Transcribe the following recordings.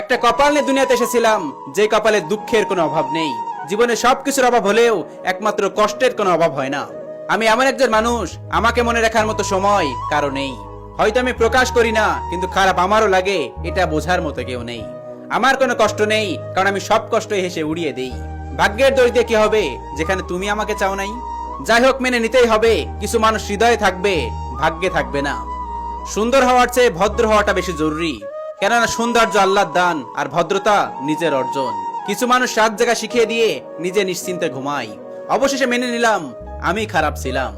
একটা কপাল নিয়ে দুনিয়াতে এসেছিলাম, যে কপালে দুঃখের কোনো অভাব নেই। জীবনে সবকিছুর অভাব হলেও একমাত্র কষ্টের কোনো অভাব হয় না। আমি এমন একজন মানুষ, আমাকে মনে রাখার মতো সময় কারো নেই। হয়তো আমি প্রকাশ করি না, কিন্তু খারাপ আমারও লাগে, এটা বোঝার মতো কেউ নেই। আমার কোনো কষ্ট নেই, কারণ আমি সব কষ্ট হেসে উড়িয়ে দেই। ভাগ্যের দড়িতে কি হবে যেখানে তুমি আমাকে চাও নাই? যাই হোক, মেনে নিতেই হবে, কিছু মানুষ হৃদয়ে থাকবে, ভাগ্যে থাকবে না। সুন্দর হওয়ার চেয়ে ভদ্র হওয়াটা বেশি জরুরি, কেননা সৌন্দর্য আল্লাহর দান আর ভদ্রতা নিজের অর্জন। কিছু মানুষ রাত জায়গা শিখিয়ে দিয়ে নিজে নিশ্চিন্তে ঘুমায়। অবশেষে মেনে নিলাম আমি খারাপ ছিলাম।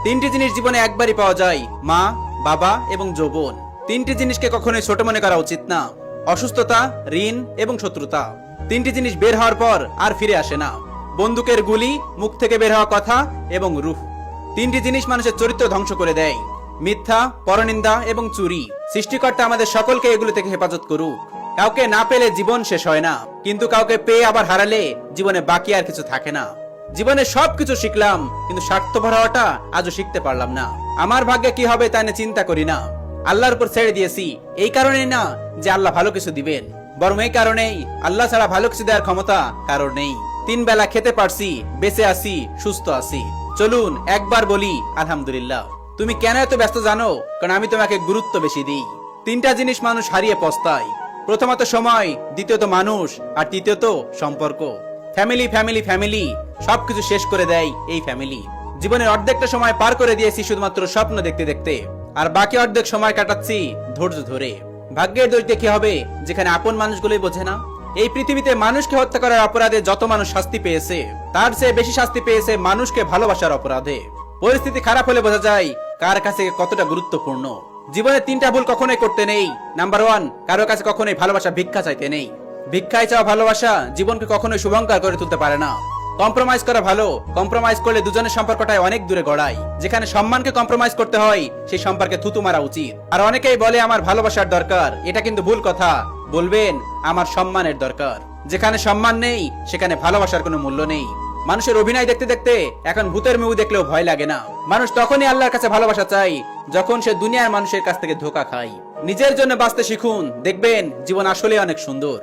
তিনটি জিনিস জীবনে একবারই পাওয়া যায়, মা, বাবা এবং যৌবন। তিনটি জিনিসকে কখনোই ছোট মনে করা উচিত না। অসুস্থতা, ঋণ এবং শত্রুতা। তিনটি জিনিস বের হওয়ার পর আর ফিরে আসে না। বন্দুকের গুলি, মুখ থেকে বের হওয়া কথা এবং রূহ। তিনটি জিনিস মানুষের চরিত্র ধ্বংস করে দেয়, মিথ্যা, পরনিন্দা এবং চুরি। সৃষ্টিকর্তা আমাদের সকলকে এগুলো থেকে হেফাজত করুক। কাউকে না পেলে জীবন শেষ হয় না, কিন্তু কাউকে পেয়ে আবার হারালে জীবনে বাকি আর কিছু থাকে না। জীবনে সবকিছু শিখলাম, কিন্তু স্বার্থপর হওয়াটা আজও শিখতে পারলাম না। আমার ভাগ্যে কি হবে তা নিয়ে চিন্তা করি না, আল্লাহর উপর ছেড়ে দিয়েছি। এই কারণেই না যে আল্লাহ ভালো কিছু দিবেন, বরং এই কারণেই আল্লাহ ছাড়া ভালো কিছু দেওয়ার ক্ষমতা কারোর নেই। 3 বেলা খেতে পারছি, বেঁচে আছি, সুস্থ আছি। চলুন একবার বলি আলহামদুলিল্লাহ। তুমি কেন এত ব্যস্ত জানো? কারণ আমি তোমাকে গুরুত্ব বেশি দিই। 3টা জিনিস মানুষ হারিয়ে পস্তায়, প্রথমত সময়, দ্বিতীয়ত মানুষ, আর তৃতীয়ত সম্পর্ক। ফ্যামিলি ফ্যামিলি ফ্যামিলি, সবকিছু শেষ করে দেয় এই ফ্যামিলি। জীবনের অর্ধেকটা সময় পার করে দিয়েছি শুধুমাত্র স্বপ্ন দেখতে দেখতে, আর বাকি অর্ধেক সময় কাটাচ্ছি ধৈর্য ধরে। ভাগ্যের দড়িতে কি হবে যেখানে আপন মানুষগুলোই বোঝে না? এই পৃথিবীতে মানুষকে হত্যা করার অপরাধে যত মানুষ শাস্তি পেয়েছে, তার চেয়ে বেশি শাস্তি পেয়েছে মানুষকে ভালোবাসার অপরাধে। পরিস্থিতি খারাপ হলে বোঝা যায় কার কাছে কতটা গুরুত্বপূর্ণ। জীবনে 3টা ভুল কখনোই করতে নেই। নাম্বার 1, কারো কাছে কখনোই ভালোবাসা ভিক্ষা চাইতে নেই। ভিক্ষায় চাওয়া ভালোবাসা জীবনকে কখনোই শুভঙ্কর করে তুলতে পারে না। কম্প্রোমাইজ করা ভালো, কম্প্রোমাইজ করলে দুজনের সম্পর্কটাই অনেক দূরে গড়ায়। যেখানে সম্মানকে কম্প্রোমাইজ করতে হয়, সেই সম্পর্কে থুতু মারা উচিত। আর অনেকেই বলে আমার ভালোবাসার দরকার, এটা কিন্তু ভুল কথা। বলবেন আমার সম্মানের দরকার। যেখানে সম্মান নেই সেখানে ভালোবাসার কোনো মূল্য নেই। মানুষের অভিনয় দেখতে দেখতে এখন ভূতের মুভি দেখলেও ভয় লাগে না। মানুষ তখনই আল্লাহর কাছে ভালোবাসা চাই যখন সে দুনিয়ার মানুষের কাছ থেকে ধোঁকা খায়। নিজের জন্য বাঁচতে শিখুন, দেখবেন জীবন আসলে অনেক সুন্দর।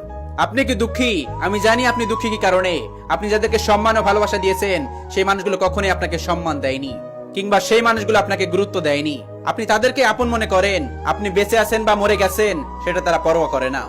আপনি কি দুঃখী? আমি জানি আপনি দুঃখী কি কারণে। আপনি যাদেরকে সম্মান ও ভালোবাসা দিয়েছেন, সেই মানুষগুলো কখনোই আপনাকে সম্মান দেয়নি, কিংবা সেই মানুষগুলো আপনাকে গুরুত্ব দেয়নি। আপনি তাদেরকে আপন মনে করেন, আপনি বেঁচে আছেন বা মরে গেছেন সেটা তারা পরোয়া করে না।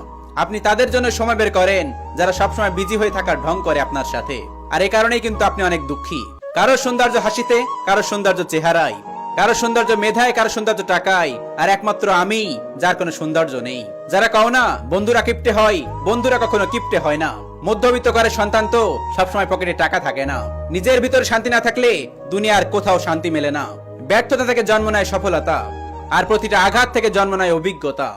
আপনি তাদের জন্য সময় বের করেন যারা সবসময় বিজি হয়ে থাকার ঢং করে আপনার সাথে। আর এই কারণেই কিন্তু আপনি অনেক দুঃখী। কারো সৌন্দর্য হাসিতে, কারো সৌন্দর্য চেহারায়, কারো সৌন্দর্য মেধায়, কারো সৌন্দর্য টাকায়, আর একমাত্র আমি যার কোনো সৌন্দর্য নেই। যারা কও না বন্ধুরা কিপটে হয়, বন্ধুরা কখনো কিপটে হয় না। মধ্যবিত্ত ঘরের সন্তান তো সবসময় পকেটে টাকা থাকে না। নিজের ভিতরে শান্তি না থাকলে দুনিয়ার কোথাও শান্তি মেলে না। ব্যর্থতা থেকে জন্ম নেয় সফলতা, আর প্রতিটা আঘাত থেকে জন্ম নেয় অভিজ্ঞতা।